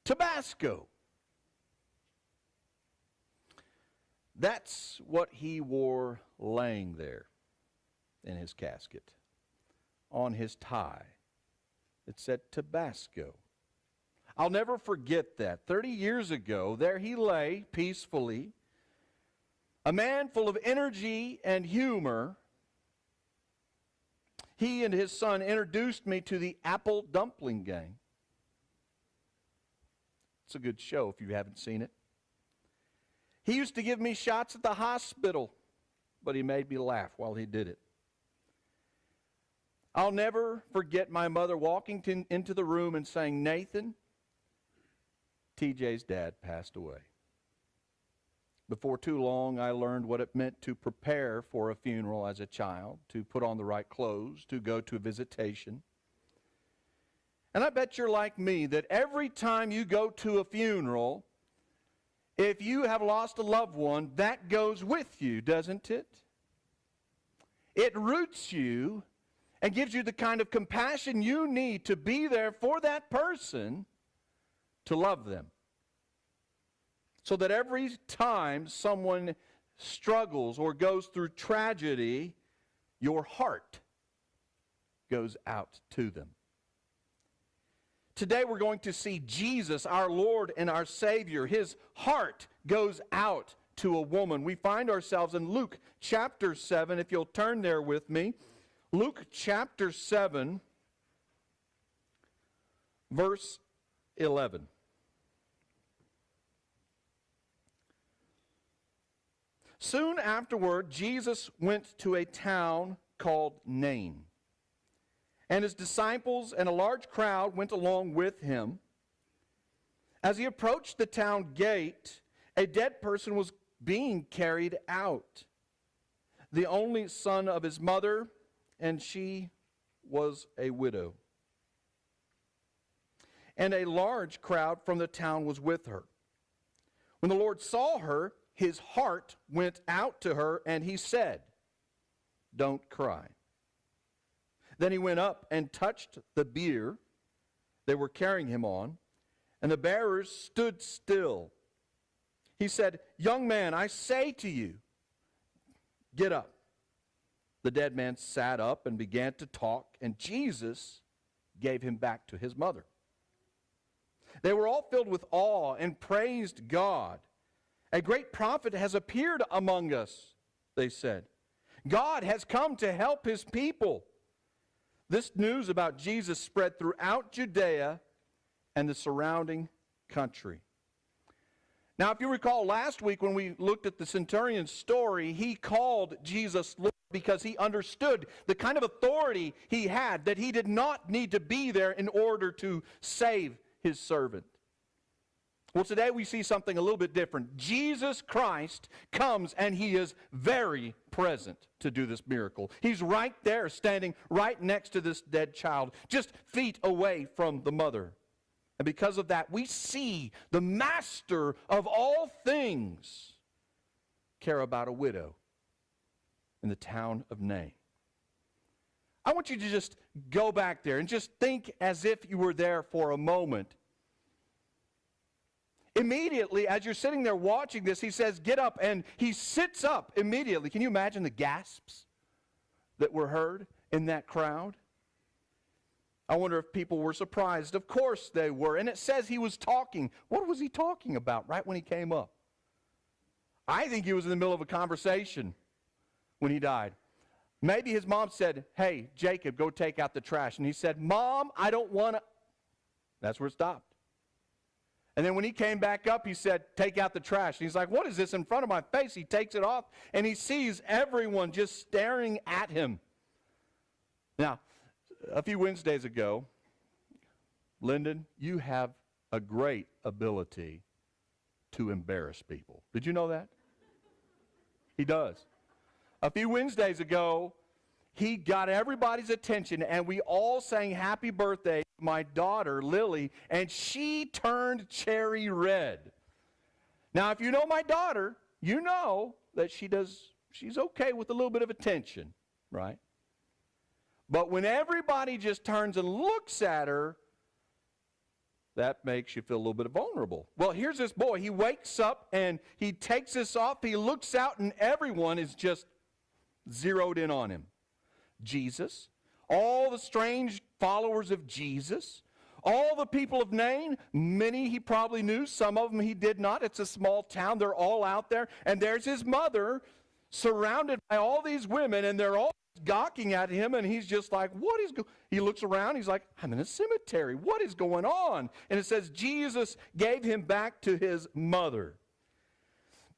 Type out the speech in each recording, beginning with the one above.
Tabasco. That's what he wore laying there in his casket. On his tie, it said Tabasco. I'll never forget that. 30 years ago, there he lay peacefully, a man full of energy and humor. He and his son introduced me to the Apple Dumpling Gang. It's a good show if you haven't seen it. He used to give me shots at the hospital, but he made me laugh while he did it. I'll never forget my mother walking into the room and saying, "Nathan, TJ's dad passed away." Before too long, I learned what it meant to prepare for a funeral as a child, to put on the right clothes, to go to a visitation. And I bet you're like me, that every time you go to a funeral, if you have lost a loved one, that goes with you, doesn't it? It roots you and gives you the kind of compassion you need to be there for that person, to love them. So that every time someone struggles or goes through tragedy, your heart goes out to them. Today we're going to see Jesus, our Lord and our Savior. His heart goes out to a woman. We find ourselves in Luke chapter 7, if you'll turn there with me. Luke chapter 7, verse 11. Soon afterward, Jesus went to a town called Nain, and his disciples and a large crowd went along with him. As he approached the town gate, a dead person was being carried out, the only son of his mother, and she was a widow. And a large crowd from the town was with her. When the Lord saw her, his heart went out to her, and he said, "Don't cry." Then he went up and touched the bier they were carrying him on, and the bearers stood still. He said, "Young man, I say to you, get up." The dead man sat up and began to talk, and Jesus gave him back to his mother. They were all filled with awe and praised God. "A great prophet has appeared among us," they said. "God has come to help his people." This news about Jesus spread throughout Judea and the surrounding country. Now, if you recall last week when we looked at the centurion's story, he called Jesus Lord because he understood the kind of authority he had, that he did not need to be there in order to save his servant. Well, today we see something a little bit different. Jesus Christ comes and he is very present to do this miracle. He's right there, standing right next to this dead child, just feet away from the mother. And because of that, we see the master of all things care about a widow in the town of Nain. I want you to just go back there and just think as if you were there for a moment. Immediately, as you're sitting there watching this, he says, "Get up," and he sits up immediately. Can you imagine the gasps that were heard in that crowd? I wonder if people were surprised. Of course they were. And it says he was talking. What was he talking about right when he came up? I think he was in the middle of a conversation when he died. Maybe his mom said, "Hey, Jacob, go take out the trash." And he said, "Mom, I don't want to." That's where it stopped. And then when he came back up, he said, "Take out the trash." And he's like, "What is this in front of my face?" He takes it off, and he sees everyone just staring at him. Now, a few Wednesdays ago, Lyndon, you have a great ability to embarrass people. Did you know that? He does. A few Wednesdays ago, he got everybody's attention, and we all sang happy birthday to my daughter, Lily, and she turned cherry red. Now, if you know my daughter, you know that she's okay with a little bit of attention, right? But when everybody just turns and looks at her, That makes you feel a little bit vulnerable. Well, here's this boy. He wakes up and he takes this off. He looks out and everyone is just zeroed in on him. Jesus, all the strange followers of Jesus, all the people of Nain, many he probably knew, some of them he did not. It's a small town. They're all out there. And there's his mother surrounded by all these women, and they're all gawking at him, and he's just like, he looks around, he's like, I'm in a cemetery. What is going on? And it says Jesus gave him back to his mother.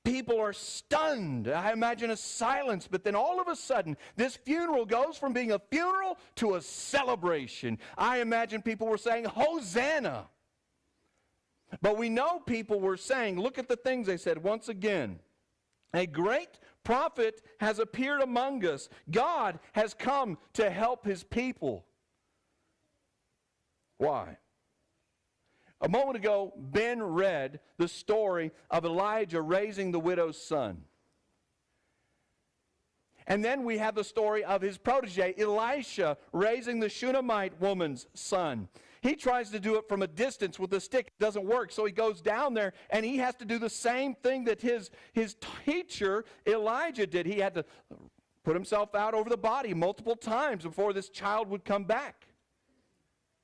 People are stunned. I imagine a silence, but then all of a sudden, this funeral goes from being a funeral to a celebration. I imagine people were saying, Hosanna. But we know people were saying, look at the things they said once again. A great prophet has appeared among us. God has come to help his people. Why? A moment ago, Ben read the story of Elijah raising the widow's son. And then we have the story of his protege, Elisha, raising the Shunammite woman's son. He tries to do it from a distance with a stick. It doesn't work, so he goes down there, and he has to do the same thing that his teacher, Elijah, did. He had to put himself out over the body multiple times before this child would come back.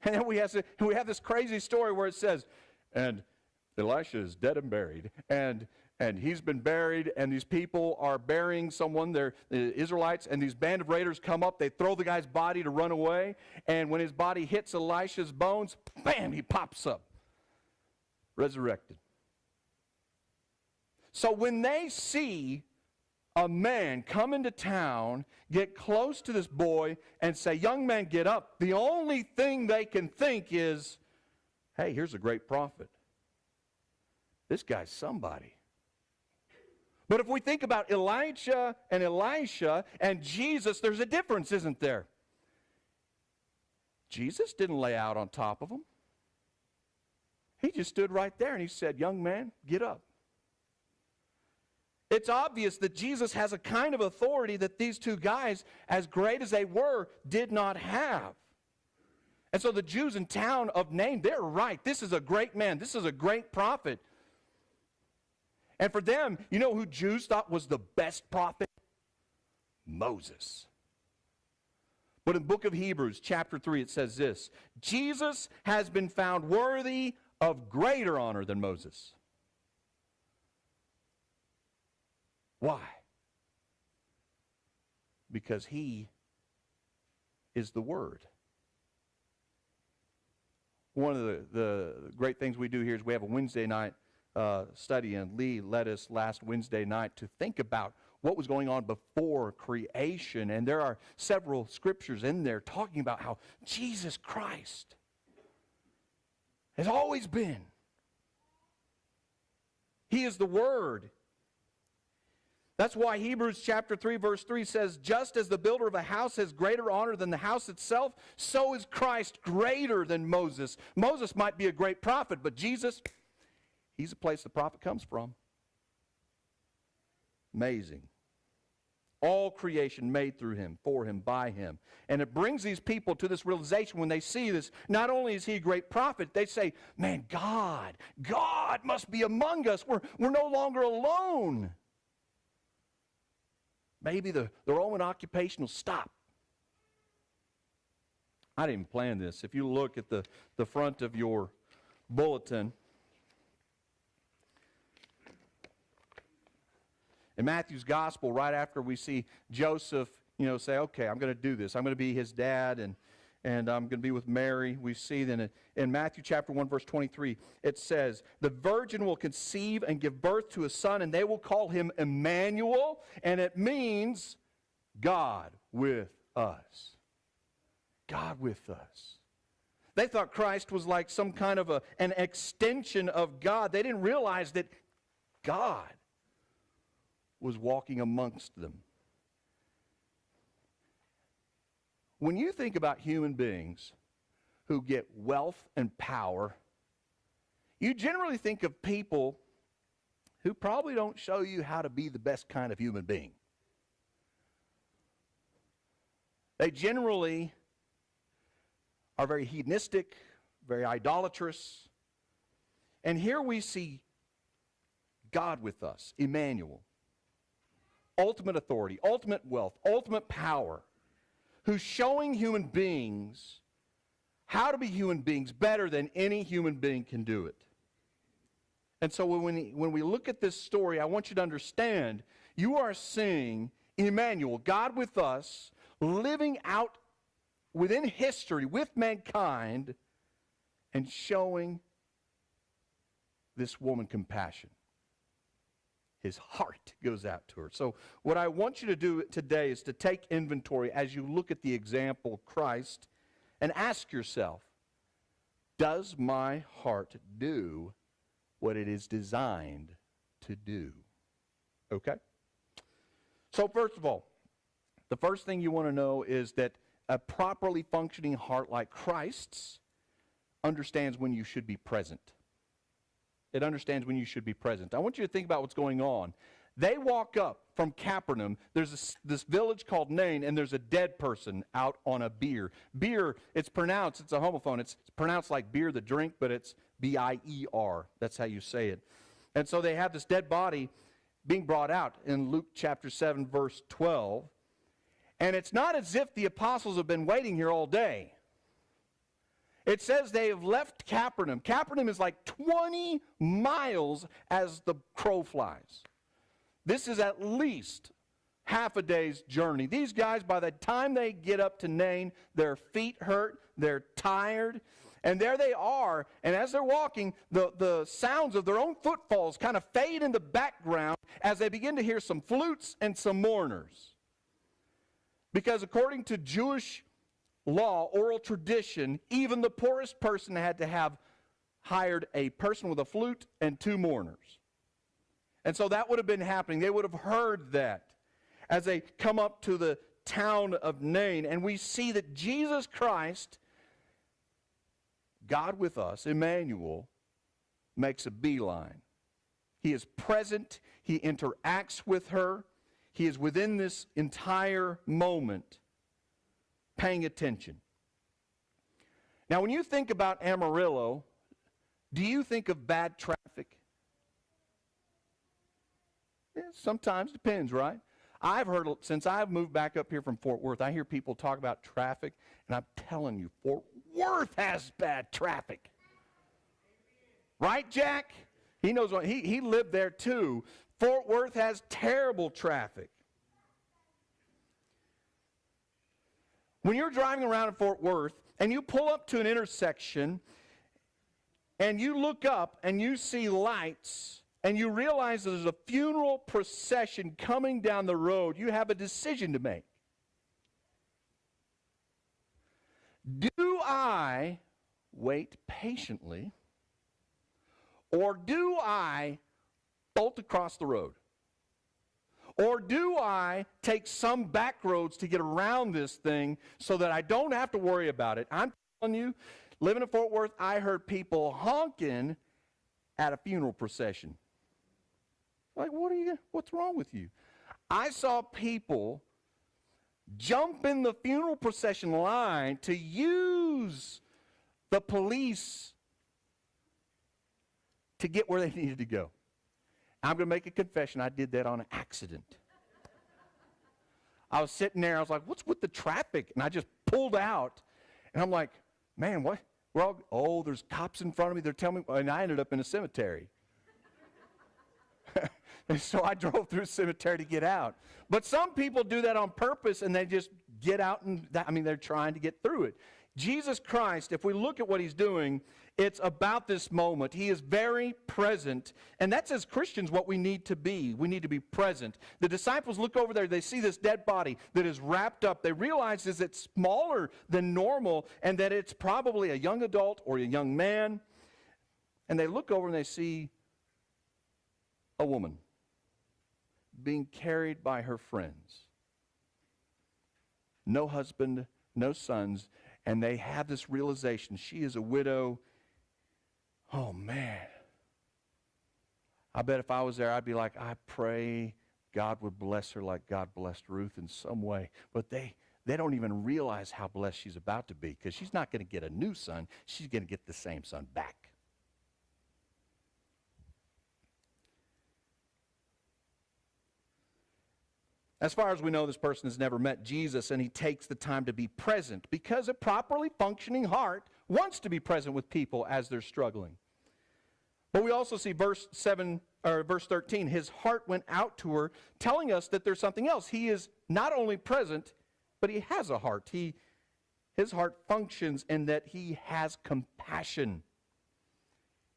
And then we have this crazy story where it says, and Elisha is dead and buried, and he's been buried, and these people are burying someone, they're the Israelites, and these band of raiders come up, they throw the guy's body to run away, and when his body hits Elisha's bones, bam, he pops up, resurrected. So when they see a man come into town, get close to this boy, and say, young man, get up, the only thing they can think is, hey, here's a great prophet. This guy's somebody. But if we think about Elijah and Elisha and Jesus, there's a difference, isn't there? Jesus didn't lay out on top of him. He just stood right there and he said, young man, get up. It's obvious that Jesus has a kind of authority that these two guys, as great as they were, did not have. And so the Jews in town of Nain, they're right. This is a great man. This is a great prophet. And for them, you know who Jews thought was the best prophet? Moses. But in the book of Hebrews, chapter 3, it says this, Jesus has been found worthy of greater honor than Moses. Why? Because he is the Word. One of the great things we do here is we have a Wednesday night study, and Lee led us last Wednesday night to think about what was going on before creation. And there are several scriptures in there talking about how Jesus Christ has always been. He is the Word. That's why Hebrews chapter 3 verse 3 says, just as the builder of a house has greater honor than the house itself, so is Christ greater than Moses. Moses might be a great prophet, but Jesus, he's the place the prophet comes from. Amazing. All creation made through him, for him, by him. And it brings these people to this realization when they see this. Not only is he a great prophet, they say, man, God must be among us. We're no longer alone. Maybe the Roman occupation will stop. I didn't even plan this. If you look at the front of your bulletin, in Matthew's gospel, right after we see Joseph, say, okay, I'm going to do this. I'm going to be his dad, and I'm going to be with Mary. We see then in Matthew chapter 1, verse 23, it says, the virgin will conceive and give birth to a son, and they will call him Emmanuel, and it means God with us. God with us. They thought Christ was like some kind of an extension of God. They didn't realize that God was walking amongst them. When you think about human beings who get wealth and power, you generally think of people who probably don't show you how to be the best kind of human being. They generally are very hedonistic, very idolatrous, And here we see God with us, Emmanuel. Ultimate authority, ultimate wealth, ultimate power, who's showing human beings how to be human beings better than any human being can do it. And so when we look at this story, I want you to understand, you are seeing Emmanuel, God with us, living out within history with mankind and showing this woman compassion. His heart goes out to her. So what I want you to do today is to take inventory as you look at the example of Christ and ask yourself, does my heart do what it is designed to do? Okay? So first of all, the first thing you want to know is that a properly functioning heart like Christ's understands when you should be present. It understands when you should be present. I want you to think about what's going on. They walk up from Capernaum. There's this village called Nain, and there's a dead person out on a bier. Bier, it's a homophone. It's pronounced like beer, the drink, but it's B-I-E-R. That's how you say it. And so they have this dead body being brought out in Luke chapter 7, verse 12. And it's not as if the apostles have been waiting here all day. It says they have left Capernaum. Capernaum is like 20 miles as the crow flies. This is at least half a day's journey. These guys, by the time they get up to Nain, their feet hurt, they're tired, and there they are. And as they're walking, the sounds of their own footfalls kind of fade in the background as they begin to hear some flutes and some mourners. Because according to Jewish law, oral tradition, even the poorest person had to have hired a person with a flute and 2 mourners. And so that would have been happening. They would have heard that as they come up to the town of Nain. And we see that Jesus Christ, God with us, Emmanuel, makes a beeline. He is present. He interacts with her. He is within this entire moment paying attention. Now, when you think about Amarillo, do you think of bad traffic? Yeah, sometimes, depends, right? I've heard, since I've moved back up here from Fort Worth, I hear people talk about traffic, and I'm telling you, Fort Worth has bad traffic. Right, Jack? He knows what, he lived there too. Fort Worth has terrible traffic. When you're driving around in Fort Worth and you pull up to an intersection and you look up and you see lights and you realize there's a funeral procession coming down the road, you have a decision to make. Do I wait patiently, or do I bolt across the road? Or do I take some back roads to get around this thing so that I don't have to worry about it? I'm telling you, living in Fort Worth, I heard people honking at a funeral procession. Like, what's wrong with you? I saw people jump in the funeral procession line to use the police to get where they needed to go. I'm going to make a confession. I did that on accident. I was sitting there. I was like, what's with the traffic? And I just pulled out. And I'm like, man, what? There's cops in front of me. They're telling me. And I ended up in a cemetery. And so I drove through a cemetery to get out. But some people do that on purpose, and they just get out. They're trying to get through it. Jesus Christ, if we look at what he's doing, it's about this moment. He is very present. And that's, as Christians, what we need to be. We need to be present. The disciples look over there. They see this dead body that is wrapped up. They realize that it's smaller than normal and that it's probably a young adult or a young man. And they look over and they see a woman being carried by her friends. No husband, no sons. And they have this realization. She is a widow. Oh, man. I bet if I was there, I'd be like, I pray God would bless her like God blessed Ruth in some way. But they don't even realize how blessed she's about to be, because she's not going to get a new son. She's going to get the same son back. As far as we know, this person has never met Jesus, and he takes the time to be present because a properly functioning heart wants to be present with people as they're struggling. But we also see verse 13, his heart went out to her, telling us that there's something else. He is not only present, but he has a heart. His heart functions in that he has compassion.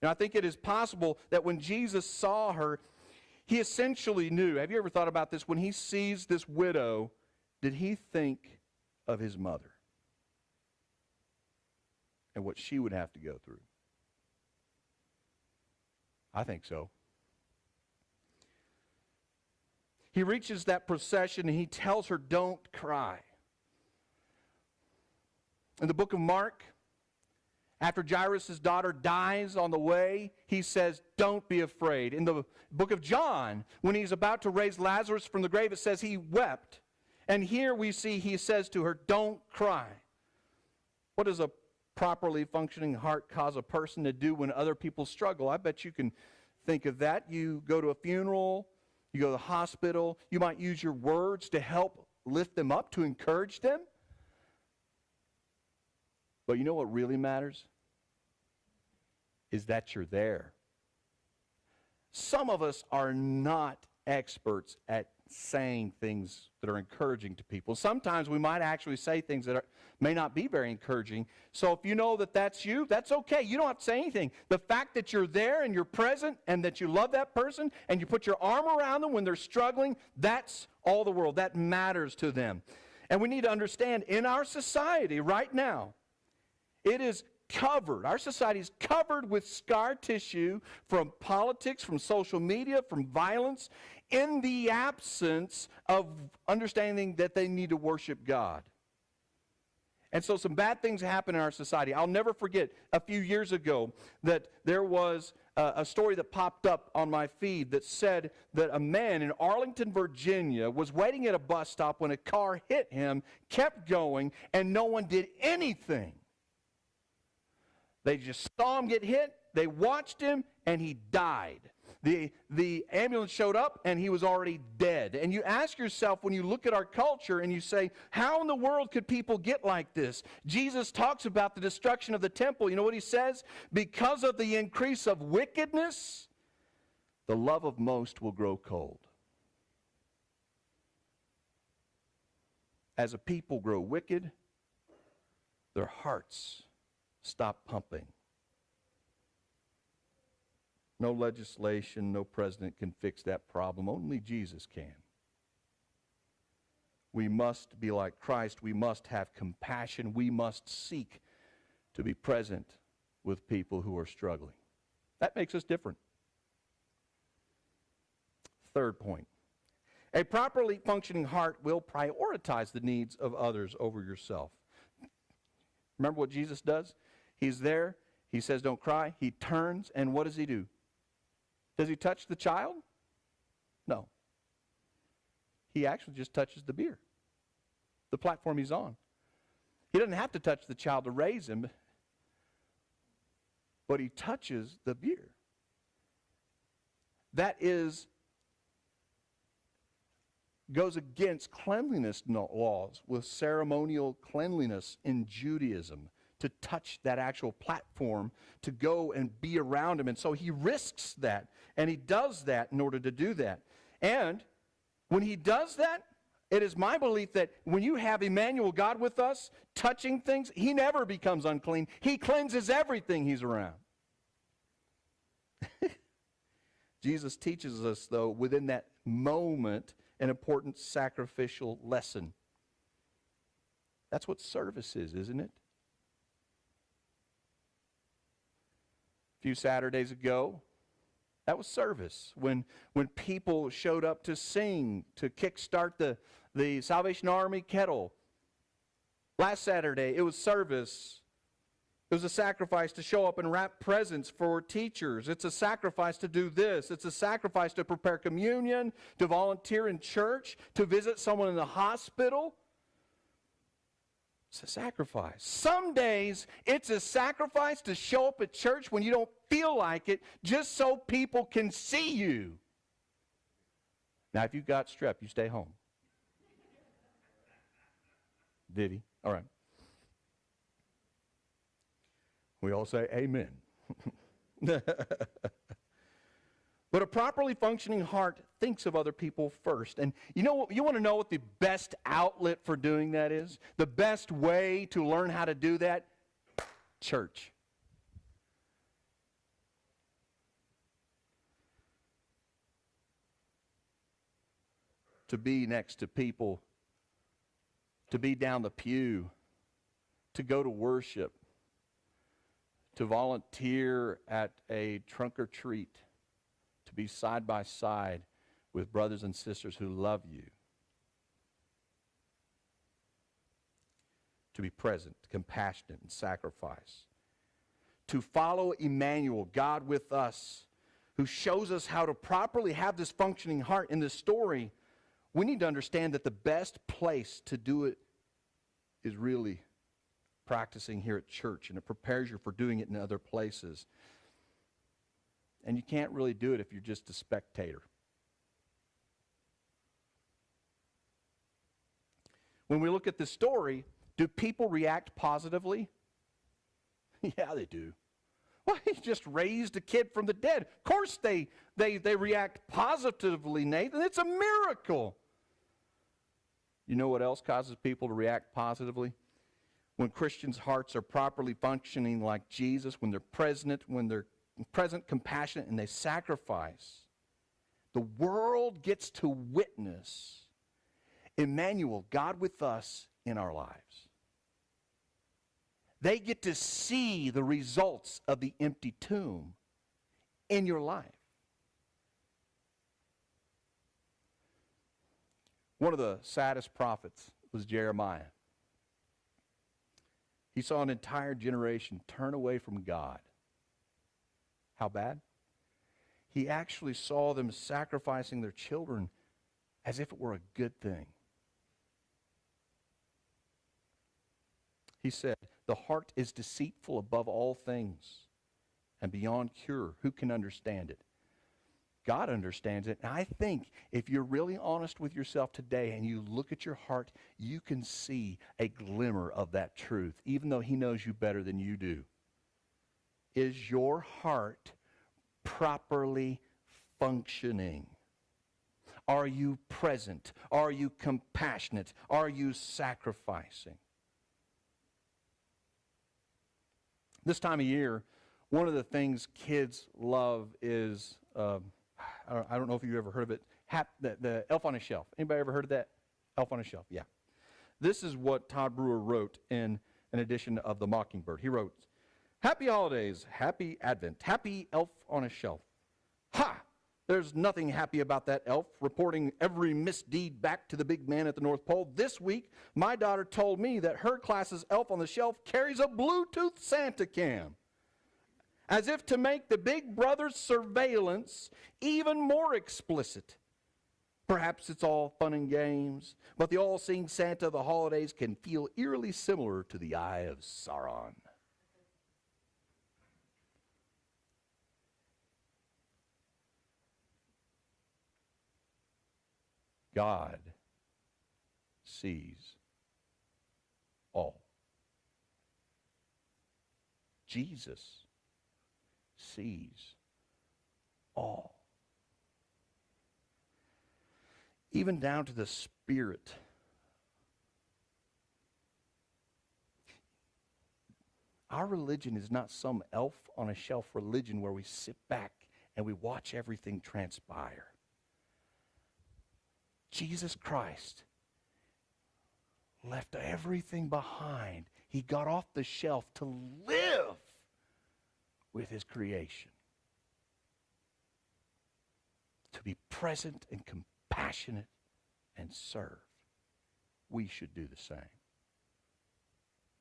Now, I think it is possible that when Jesus saw her, he essentially knew. Have you ever thought about this? When he sees this widow, did he think of his mother and what she would have to go through? I think so. He reaches that procession and he tells her, don't cry. In the book of Mark, after Jairus' daughter dies on the way, he says, don't be afraid. In the book of John, when he's about to raise Lazarus from the grave, it says he wept. And here we see he says to her, don't cry. What does a properly functioning heart cause a person to do when other people struggle? I bet you can think of that. You go to a funeral, you go to the hospital, you might use your words to help lift them up, to encourage them. But you know what really matters? Is that you're there. Some of us are not experts at saying things that are encouraging to people. Sometimes we might actually say things that may not be very encouraging. So if you know that that's you, that's okay. You don't have to say anything. The fact that you're there and you're present and that you love that person and you put your arm around them when they're struggling, that's all the world. That matters to them. And we need to understand, in our society right now, it is covered. Our society is covered with scar tissue from politics, from social media, from violence, in the absence of understanding that they need to worship God. And so some bad things happen in our society. I'll never forget a few years ago that there was a story that popped up on my feed that said that a man in Arlington, Virginia was waiting at a bus stop when a car hit him, kept going, and no one did anything. They just saw him get hit, they watched him, and he died. The ambulance showed up, and he was already dead. And you ask yourself, when you look at our culture, and you say, how in the world could people get like this? Jesus talks about the destruction of the temple. You know what he says? Because of the increase of wickedness, the love of most will grow cold. As a people grow wicked, their hearts stop pumping. No legislation, no president can fix that problem. Only Jesus can. We must be like Christ. We must have compassion. We must seek to be present with people who are struggling. That makes us different. Third point. A properly functioning heart will prioritize the needs of others over yourself. Remember what Jesus does? He's there. He says, don't cry. He turns, and what does he do? Does he touch the child? No. He actually just touches the beer, the platform he's on. He doesn't have to touch the child to raise him, but he touches the beer. That goes against cleanliness laws with ceremonial cleanliness in Judaism, to touch that actual platform, to go and be around him. And so he risks that, and he does that in order to do that. And when he does that, it is my belief that when you have Emmanuel, God with us, touching things, he never becomes unclean. He cleanses everything he's around. Jesus teaches us, though, within that moment, an important sacrificial lesson. That's what service is, isn't it? A few Saturdays ago, that was service. When people showed up to sing, to kickstart the Salvation Army kettle. Last Saturday, it was service. It was a sacrifice to show up and wrap presents for teachers. It's a sacrifice to do this. It's a sacrifice to prepare communion, to volunteer in church, to visit someone in the hospital. It's a sacrifice. Some days, it's a sacrifice to show up at church when you don't feel like it, just so people can see you. Now, if you've got strep, you stay home. Did he? All right. We all say amen. But a properly functioning heart thinks of other people first. And you know what? You want to know what the best outlet for doing that is? The best way to learn how to do that? Church. To be next to people, to be down the pew, to go to worship, to volunteer at a trunk or treat, to be side by side with brothers and sisters who love you, to be present, compassionate, and sacrifice, to follow Emmanuel, God with us, who shows us how to properly have this functioning heart in this story. We need to understand that the best place to do it is really practicing here at church, and it prepares you for doing it in other places. And you can't really do it if you're just a spectator. When we look at this story, do people react positively? Yeah, they do. Well, he just raised a kid from the dead. Of course they react positively, Nathan. It's a miracle. You know what else causes people to react positively? When Christians' hearts are properly functioning like Jesus, when they're present, compassionate, and they sacrifice, the world gets to witness Emmanuel, God with us in our lives. They get to see the results of the empty tomb in your life. One of the saddest prophets was Jeremiah. He saw an entire generation turn away from God. How bad? He actually saw them sacrificing their children as if it were a good thing. He said, "The heart is deceitful above all things and beyond cure. Who can understand it?" God understands it. And I think if you're really honest with yourself today and you look at your heart, you can see a glimmer of that truth, even though he knows you better than you do. Is your heart properly functioning? Are you present? Are you compassionate? Are you sacrificing? This time of year, one of the things kids love is, I don't know if you've ever heard of it, the Elf on a Shelf. Anybody ever heard of that? Elf on a Shelf, yeah. This is what Todd Brewer wrote in an edition of The Mockingbird. He wrote, "Happy holidays, happy Advent, happy elf on a shelf. Ha! There's nothing happy about that elf reporting every misdeed back to the big man at the North Pole. This week, my daughter told me that her class's elf on the shelf carries a Bluetooth Santa cam, as if to make the big brother's surveillance even more explicit. Perhaps it's all fun and games, but the all-seeing Santa of the holidays can feel eerily similar to the Eye of Sauron." God sees all. Jesus sees all. Even down to the spirit. Our religion is not some elf on a shelf religion where we sit back and we watch everything transpire. Jesus Christ left everything behind. He got off the shelf to live with his creation. To be present and compassionate and serve. We should do the same.